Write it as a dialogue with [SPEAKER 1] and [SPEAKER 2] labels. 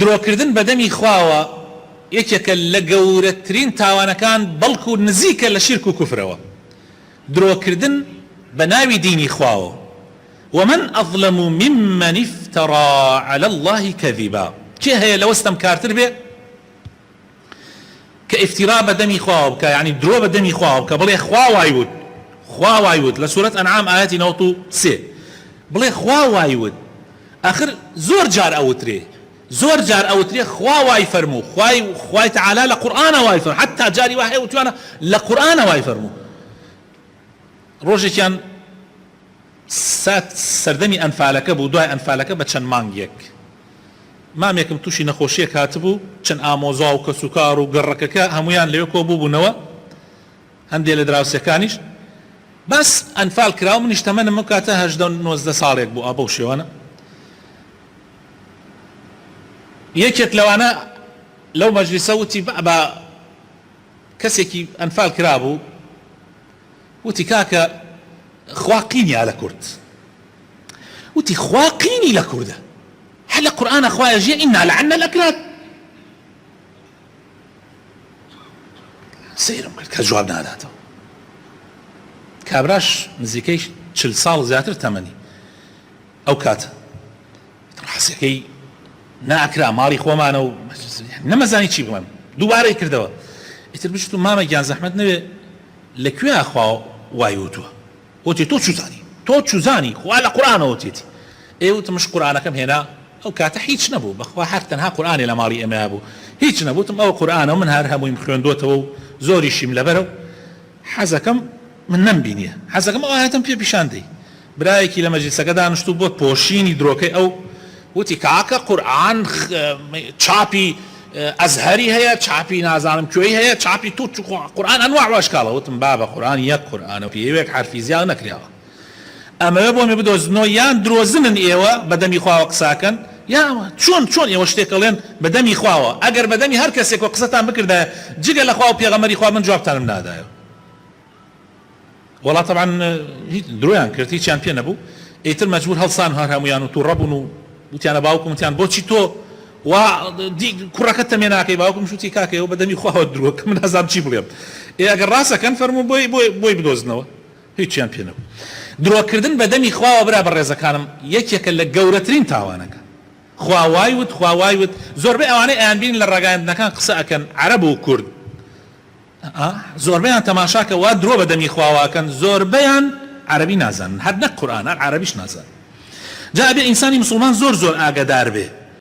[SPEAKER 1] درۆکردن بەدەمی خواوە یەکێکە لە گەورەترین تاوانەکان بەڵکو نزیکە لە شیرک و کوفرەوە. درۆکردن بە ناوی دینی خواوە. ومن أظلم ممن افترى على الله كذبا. كي هي لو استم كارتر به كافتراء بدمي خواب يعني درو بدمي خواب كبلي خوا وايود لسورة أنعام آيات نوتو سي بلي خوا وايود آخر زور جار أوتري خوا واي فرمو خواي تعالى لقرآن واي فرمو حتى جاري واحد وتوانا لقرآن واي فرمو روجي كان سات سردمي أنفالك بو دوای أنفالك بچن مانگيك مامێکم تووشی نەخۆشیەک هاتبوو چەند ئامۆزا و کەسوکار و گەڕەکەکە هەمویان لەوێ کۆ بووبوونەوە هەندێک لە دراوسەکانیش بەس ئەنفال کراوە منیش تەمەنم کاتە 18-19 ساڵێک بوو ئابە و شێوانە یەکێک لەوانە لەو مەجلیسە وتی بە کەسێکی ئەنفال کرابوو وتی کاکە خوا قینیا لە کورد وتی خوا قینی لە کوردە هل قرآن أخويا جي إنا لعنا الأكراد سيرم كجواب ناداته كابراش نزيكيش تشل صال زياتر تمني أو كات حسيكي نا أكرا ماري خوا معنا نما زاني شي بمن دوباره يكردوا يتربشتو ماما جان زحمت نبي لكويا أخوا وايوتوا وتي تو شو زاني خوا على قرآن وتيتي ايوت مش قرآنكم هنا أو كاتا هيتش نبو بخوا حتى نها قرآن إلى ماري إمابو هيتش نبو تم أو قرآن ومن هارهم ويمخلون دوته زوري شيم لبرو حزكم من نمبينيه حزكم أو هاتم في بيشاندي برايكي لما جلسة قدان نشتو بوت بوشيني دروكي أو وتي كاكا قرآن تشابي أزهري هيا تشابي نازانم كوي هيا تشابي توت قرآن أنواع وأشكاله وتم بابا قرآن يك قرآن وفي يوك حرفي زيادة نكريها ئەمە بۆ مێ بدۆزنەوە یان درۆزنن ئێوە بەدەمی خواوە قساکەن یا چۆن ئێوە شتێکەڵێن بەدەمی خواوە ئەگەر بەدەمی هەر کەسێک وە قسەتان بکردایە جگە لە خوا و پێغەمبەری خوا من جوابتانم نادایە وەڵا طبعا درۆیان کرد هیچیان پێ نەبوو ئیتر مەجبور هەڵسان هەر هەمویان و تووڕە بوون و وتیانە باوکم وتیان بۆچی تۆ وا کوڕەکەت تەمێ ناکەی باوکم شوتی کاکەوە بەدەمی خواوە درۆکە من هەزار چی بڵێم ئەگەر ڕاستەکەن فەرموو بۆی بدۆزنەوە هیچیان پێ نەبوو درۆکردن بەدەمی خواوە برا بەڕێزەکانم یەکێکە لە گەورەترین تاوانەکە خواوایوت زۆربەی ئەوانەی ئەیان بین لە ڕاگەیاندنەکان قسە ئەکەن عەرەب و کورد زۆربەیان تەماشاکە وا درۆ بەدەمی خواواکەن زۆربەیان عەرەبی نازانن هەر نەک قورئان هەر عەرەبیش نازانن جا ئەبێ ئینسانی موسڵمان زۆر ئاگادار بێ